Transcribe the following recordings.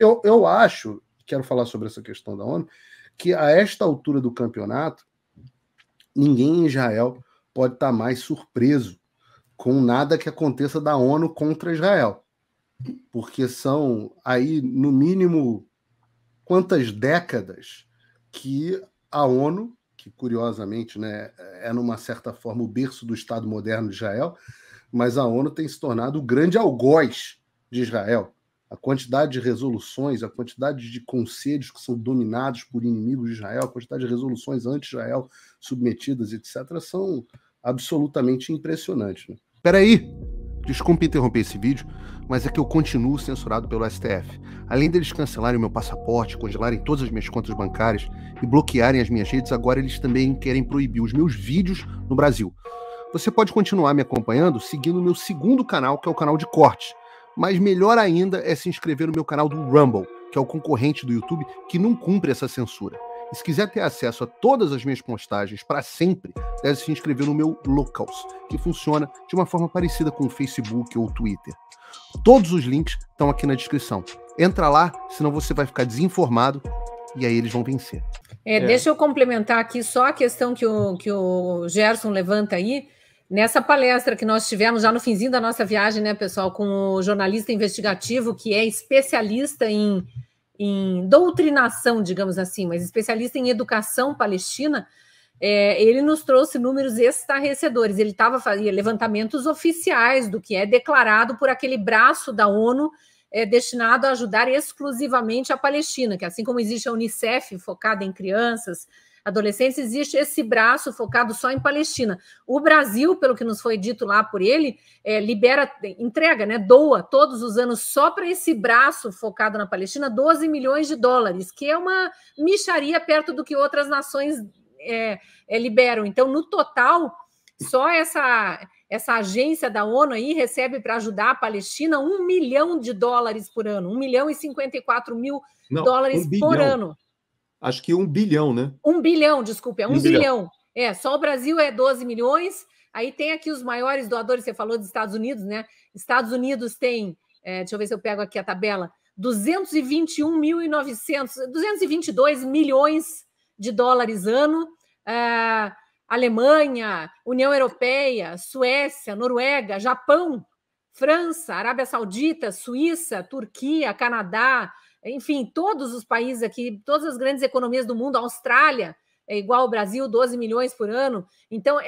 Eu acho, quero falar sobre essa questão da ONU, que a esta altura do campeonato, ninguém em Israel pode estar mais surpreso com nada que aconteça da ONU contra Israel. Porque são aí, no mínimo, quantas décadas que a ONU, que curiosamente, né, é numa certa forma o berço do Estado moderno de Israel, mas a ONU tem se tornado o grande algoz de Israel. A quantidade de resoluções, a quantidade de conselhos que são dominados por inimigos de Israel, a quantidade de resoluções anti-Israel submetidas, etc., são absolutamente impressionantes. Né? Espera aí! Desculpe interromper esse vídeo, mas é que eu continuo censurado pelo STF. Além deles cancelarem o meu passaporte, congelarem todas as minhas contas bancárias e bloquearem as minhas redes, agora eles também querem proibir os meus vídeos no Brasil. Você pode continuar me acompanhando seguindo o meu segundo canal, que é o canal de cortes. Mas melhor ainda é se inscrever no meu canal do Rumble, que é o concorrente do YouTube que não cumpre essa censura. E se quiser ter acesso a todas as minhas postagens para sempre, deve se inscrever no meu Locals, que funciona de uma forma parecida com o Facebook ou o Twitter. Todos os links estão aqui na descrição. Entra lá, senão você vai ficar desinformado e aí eles vão vencer. Deixa eu complementar aqui só a questão que o Gerson levanta aí. Nessa palestra que nós tivemos já no finzinho da nossa viagem, né, pessoal, com o jornalista investigativo que é especialista em doutrinação, digamos assim, mas especialista em educação palestina, ele nos trouxe números estarrecedores. Ele fazia levantamentos oficiais do que é declarado por aquele braço da ONU destinado a ajudar exclusivamente a Palestina, que assim como existe a Unicef focada em crianças, adolescentes, existe esse braço focado só em Palestina. O Brasil, pelo que nos foi dito lá por ele, entrega, né, doa todos os anos só para esse braço focado na Palestina 12 milhões de dólares, que é uma mixaria perto do que outras nações liberam. Então, no total, só essa agência da ONU aí recebe para ajudar a Palestina $1 milhão por ano, 1 milhão e 54 mil dólares por ano. Acho que 1 bilhão, né? 1 bilhão, desculpe, 1 bilhão. Só o Brasil é 12 milhões. Aí tem aqui os maiores doadores, você falou dos Estados Unidos, né? Estados Unidos tem, deixa eu ver se eu pego aqui a tabela, 222 milhões de dólares ano. Alemanha, União Europeia, Suécia, Noruega, Japão, França, Arábia Saudita, Suíça, Turquia, Canadá, enfim, todos os países aqui, todas as grandes economias do mundo, a Austrália é igual ao Brasil, 12 milhões por ano. Então,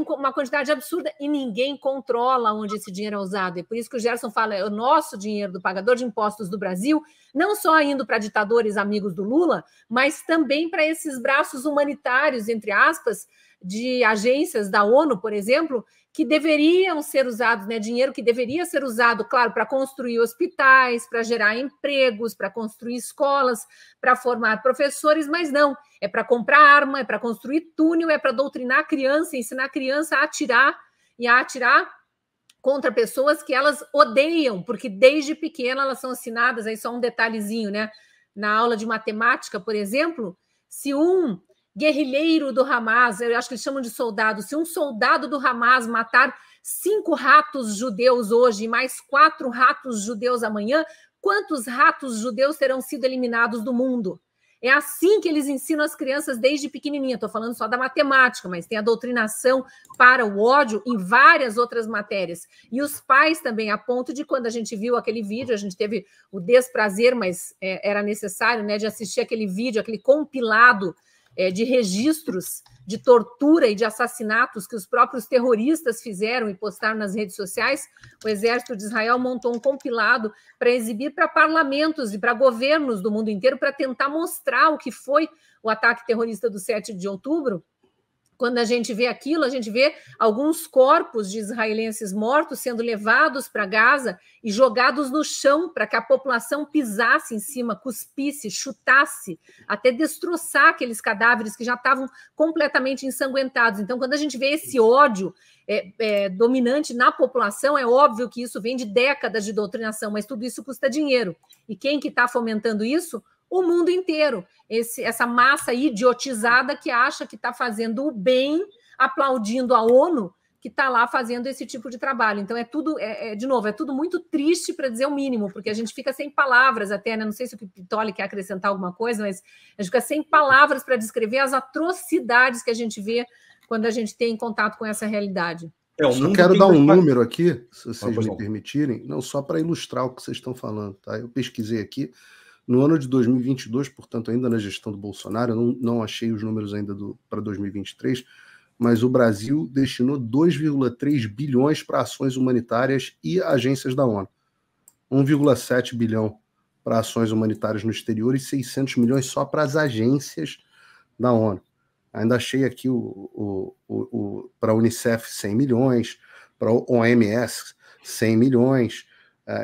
uma quantidade absurda e ninguém controla onde esse dinheiro é usado. É por isso que o Gerson fala, é o nosso dinheiro do pagador de impostos do Brasil, não só indo para ditadores amigos do Lula, mas também para esses braços humanitários, entre aspas, de agências da ONU, por exemplo, que deveriam ser usados, né? Dinheiro que deveria ser usado, claro, para construir hospitais, para gerar empregos, para construir escolas, para formar professores, mas não. É para comprar arma, é para construir túnel, é para doutrinar a criança, ensinar a criança a atirar e a atirar contra pessoas que elas odeiam, porque desde pequena elas são ensinadas, aí só um detalhezinho, né? Na aula de matemática, por exemplo, se um guerrilheiro do Hamas, eu acho que eles chamam de soldado, se um soldado do Hamas matar 5 ratos judeus hoje e mais 4 ratos judeus amanhã, quantos ratos judeus terão sido eliminados do mundo? É assim que eles ensinam as crianças desde pequenininha. Estou falando só da matemática, mas tem a doutrinação para o ódio em várias outras matérias. E os pais também, a ponto de quando a gente viu aquele vídeo, a gente teve o desprazer, mas era necessário, né, de assistir aquele vídeo, aquele compilado de registros de tortura e de assassinatos que os próprios terroristas fizeram e postaram nas redes sociais. O Exército de Israel montou um compilado para exibir para parlamentos e para governos do mundo inteiro para tentar mostrar o que foi o ataque terrorista do 7 de outubro. Quando a gente vê aquilo, a gente vê alguns corpos de israelenses mortos sendo levados para Gaza e jogados no chão para que a população pisasse em cima, cuspisse, chutasse, até destroçar aqueles cadáveres que já estavam completamente ensanguentados. Então, quando a gente vê esse ódio dominante na população, é óbvio que isso vem de décadas de doutrinação, mas tudo isso custa dinheiro. E quem que está fomentando isso? O mundo inteiro, essa massa idiotizada que acha que está fazendo o bem, aplaudindo a ONU, que está lá fazendo esse tipo de trabalho. Então, é tudo, de novo, é tudo muito triste, para dizer o mínimo, porque a gente fica sem palavras até, né? Não sei se o Pitoli quer acrescentar alguma coisa, mas a gente fica sem palavras para descrever as atrocidades que a gente vê quando a gente tem contato com essa realidade. Só quero dar um número aqui, se vocês me permitirem, não só para ilustrar o que vocês estão falando, tá? Eu pesquisei aqui, no ano de 2022, portanto, ainda na gestão do Bolsonaro, eu não achei os números ainda para 2023, mas o Brasil destinou 2,3 bilhões para ações humanitárias e agências da ONU. 1,7 bilhão para ações humanitárias no exterior e 600 milhões só para as agências da ONU. Ainda achei aqui para a Unicef 100 milhões, para a OMS 100 milhões,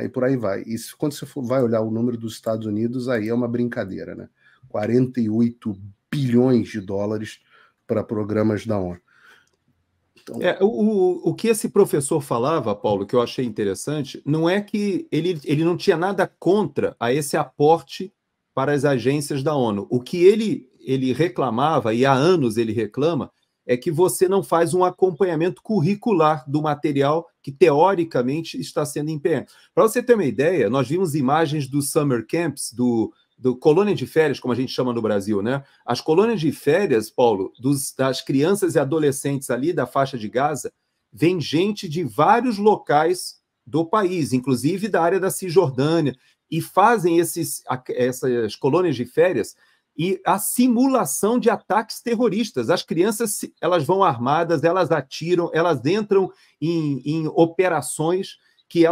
e por aí vai. E quando você vai olhar o número dos Estados Unidos, aí é uma brincadeira, né? 48 bilhões de dólares para programas da ONU. Então... o que esse professor falava, Paulo, que eu achei interessante, não é que ele não tinha nada contra a esse aporte para as agências da ONU. O que ele reclamava, e há anos ele reclama, é que você não faz um acompanhamento curricular do material que, teoricamente, está sendo empenhado. Para você ter uma ideia, nós vimos imagens dos summer camps, do colônia de férias, como a gente chama no Brasil, né? As colônias de férias, Paulo, das crianças e adolescentes ali da faixa de Gaza, vem gente de vários locais do país, inclusive da área da Cisjordânia, e fazem essas colônias de férias e a simulação de ataques terroristas. As crianças, elas vão armadas, elas atiram, elas entram em operações que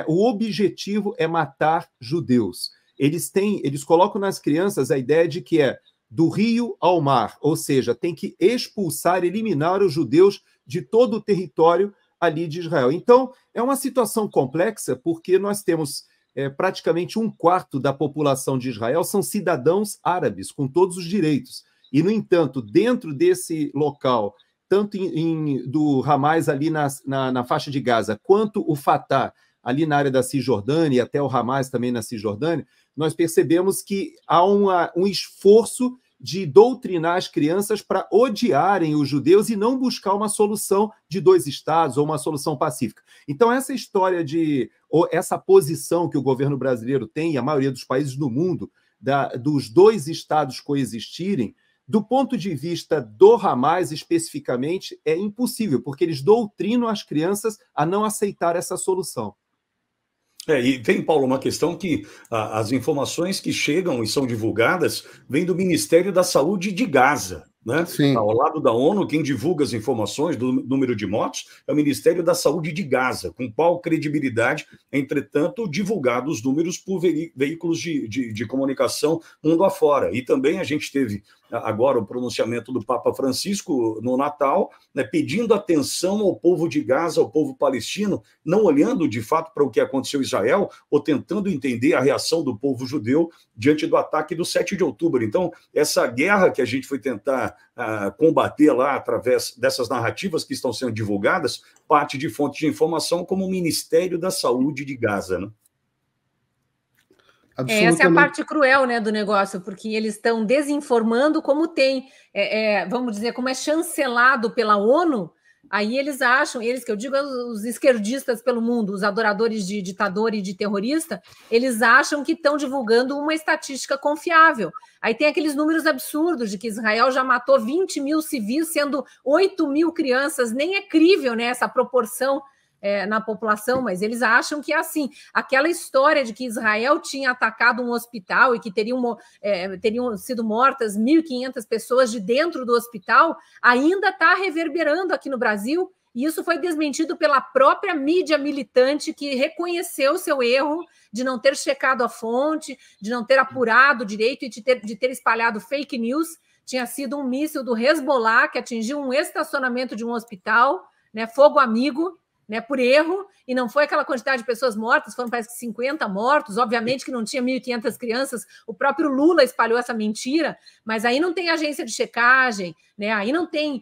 o objetivo é matar judeus. Eles colocam nas crianças a ideia de que é do rio ao mar, ou seja, tem que expulsar, eliminar os judeus de todo o território ali de Israel. Então, é uma situação complexa, porque nós temos praticamente 1/4 da população de Israel são cidadãos árabes, com todos os direitos. E, no entanto, dentro desse local, tanto do Hamas ali na faixa de Gaza, quanto o Fatah ali na área da Cisjordânia, e até o Hamas também na Cisjordânia, nós percebemos que há um esforço de doutrinar as crianças para odiarem os judeus e não buscar uma solução de 2 estados ou uma solução pacífica. Então, essa história ou essa posição que o governo brasileiro tem, e a maioria dos países do mundo, dos 2 estados coexistirem, do ponto de vista do Hamas especificamente, é impossível, porque eles doutrinam as crianças a não aceitar essa solução. E tem, Paulo, uma questão que as informações que chegam e são divulgadas vêm do Ministério da Saúde de Gaza, né? Sim. Ao lado da ONU, quem divulga as informações do número de mortes é o Ministério da Saúde de Gaza, com qual credibilidade, entretanto, divulgados os números por veículos de comunicação mundo afora. E também a gente teve agora o pronunciamento do Papa Francisco no Natal, né, pedindo atenção ao povo de Gaza, ao povo palestino, não olhando de fato para o que aconteceu em Israel, ou tentando entender a reação do povo judeu diante do ataque do 7 de outubro. Então, essa guerra que a gente foi tentar combater lá através dessas narrativas que estão sendo divulgadas, parte de fontes de informação como o Ministério da Saúde de Gaza, né? Essa é a parte cruel, né, do negócio, porque eles estão desinformando como tem, vamos dizer, como é chancelado pela ONU, aí eles acham, que eu digo os esquerdistas pelo mundo, os adoradores de ditador e de terrorista, eles acham que estão divulgando uma estatística confiável. Aí tem aqueles números absurdos de que Israel já matou 20 mil civis, sendo 8 mil crianças, nem é crível, né, essa proporção na população, mas eles acham que é assim. Aquela história de que Israel tinha atacado um hospital e que teriam sido mortas 1.500 pessoas de dentro do hospital, ainda está reverberando aqui no Brasil, e isso foi desmentido pela própria mídia militante, que reconheceu seu erro de não ter checado a fonte, de não ter apurado direito e de ter espalhado fake news. Tinha sido um míssil do Hezbollah que atingiu um estacionamento de um hospital, né, fogo amigo, né, por erro, e não foi aquela quantidade de pessoas mortas, foram parece que 50 mortos, obviamente que não tinha 1.500 crianças, o próprio Lula espalhou essa mentira, mas aí não tem agência de checagem, né, aí não tem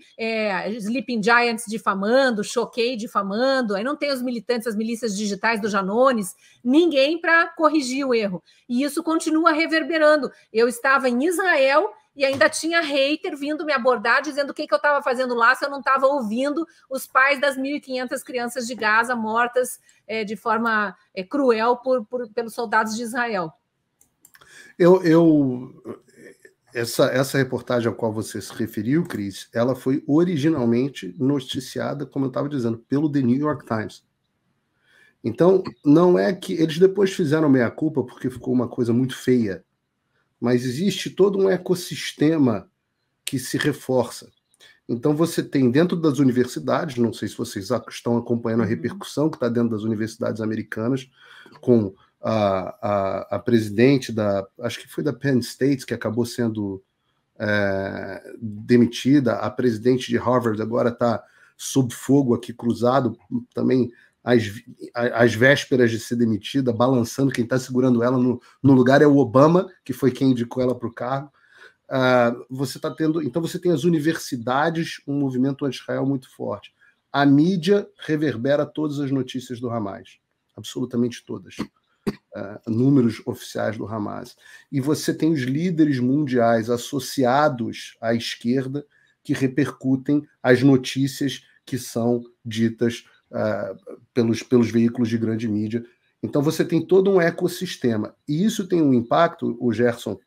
Sleeping Giants difamando, Choquei difamando, aí não tem os militantes, as milícias digitais do Janones, ninguém para corrigir o erro, e isso continua reverberando. Eu estava em Israel e ainda tinha hater vindo me abordar, dizendo o que eu estava fazendo lá, se eu não estava ouvindo os pais das 1.500 crianças de Gaza mortas de forma cruel pelos soldados de Israel. Essa reportagem a qual você se referiu, Cris, ela foi originalmente noticiada, como eu estava dizendo, pelo The New York Times. Então, não é que eles depois fizeram meia-culpa porque ficou uma coisa muito feia, mas existe todo um ecossistema que se reforça. Então, você tem dentro das universidades, não sei se vocês estão acompanhando a repercussão que está dentro das universidades americanas, com a presidente acho que foi da Penn State, que acabou sendo demitida, a presidente de Harvard agora está sob fogo aqui, cruzado, também às vésperas de ser demitida, balançando. Quem está segurando ela no lugar é o Obama, que foi quem indicou ela para o cargo. Você está tendo, então você tem as universidades, um movimento anti-Israel muito forte. A mídia reverbera todas as notícias do Hamas, absolutamente todas. Números oficiais do Hamas. E você tem os líderes mundiais associados à esquerda que repercutem as notícias que são ditas pelos veículos de grande mídia. Então você tem todo um ecossistema. E isso tem um impacto, o Gerson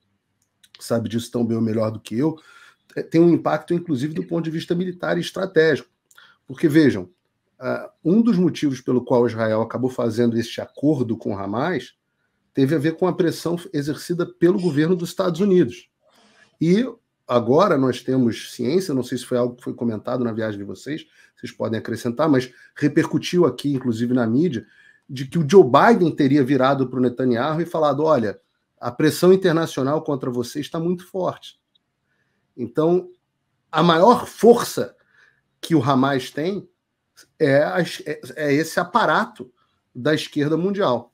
sabe disso tão bem ou melhor do que eu, tem um impacto, inclusive, do ponto de vista militar e estratégico. Porque, vejam, um dos motivos pelo qual Israel acabou fazendo este acordo com o Hamas teve a ver com a pressão exercida pelo governo dos Estados Unidos. E agora nós temos ciência, não sei se foi algo que foi comentado na viagem de vocês podem acrescentar, mas repercutiu aqui, inclusive na mídia, de que o Joe Biden teria virado para o Netanyahu e falado: olha, a pressão internacional contra você está muito forte. Então, a maior força que o Hamas tem é esse aparato da esquerda mundial.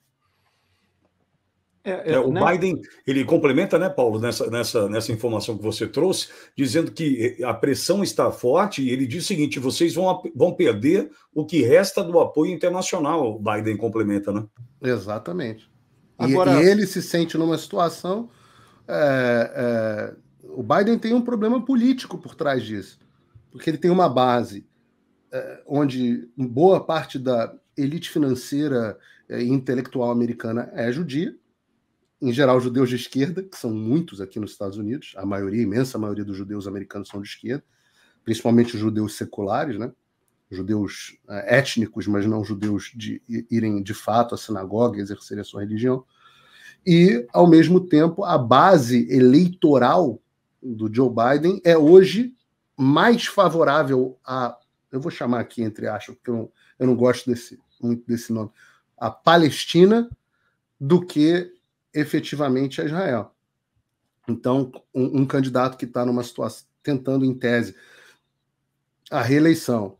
O Biden, ele complementa, né, Paulo, nessa informação que você trouxe, dizendo que a pressão está forte, e ele diz o seguinte: vocês vão perder o que resta do apoio internacional. O Biden complementa, né? Exatamente. Agora... E ele se sente numa situação... o Biden tem um problema político por trás disso, porque ele tem uma base onde boa parte da elite financeira e intelectual americana é judia, em geral judeus de esquerda, que são muitos aqui nos Estados Unidos, a imensa maioria dos judeus americanos são de esquerda, principalmente os judeus seculares, né? Judeus étnicos, mas não judeus de irem de fato à sinagoga e exercerem a sua religião. E, ao mesmo tempo, a base eleitoral do Joe Biden é hoje mais favorável a, eu vou chamar aqui entre aspas, porque eu não gosto muito desse nome, a Palestina, do que efetivamente a Israel. Então, um candidato que está numa situação, tentando em tese a reeleição,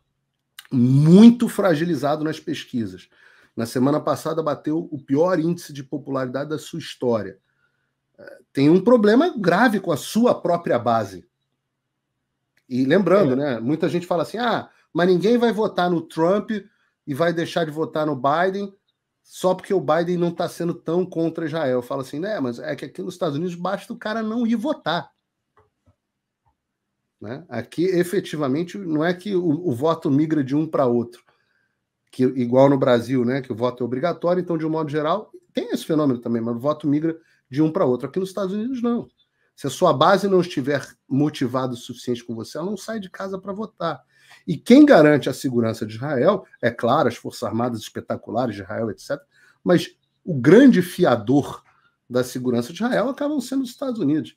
muito fragilizado nas pesquisas. Na semana passada bateu o pior índice de popularidade da sua história. Tem um problema grave com a sua própria base. E lembrando, né, muita gente fala assim: mas ninguém vai votar no Trump e vai deixar de votar no Biden só porque o Biden não está sendo tão contra Israel. Eu falo assim, né, mas é que aqui nos Estados Unidos basta o cara não ir votar. Né? Aqui, efetivamente, não é que o voto migra de um para outro, que igual no Brasil, né, que o voto é obrigatório, então, de um modo geral, tem esse fenômeno também, mas o voto migra de um para outro. Aqui nos Estados Unidos, não. Se a sua base não estiver motivada o suficiente com você, ela não sai de casa para votar. E quem garante a segurança de Israel, é claro, as Forças Armadas espetaculares de Israel, etc., mas o grande fiador da segurança de Israel acabam sendo os Estados Unidos.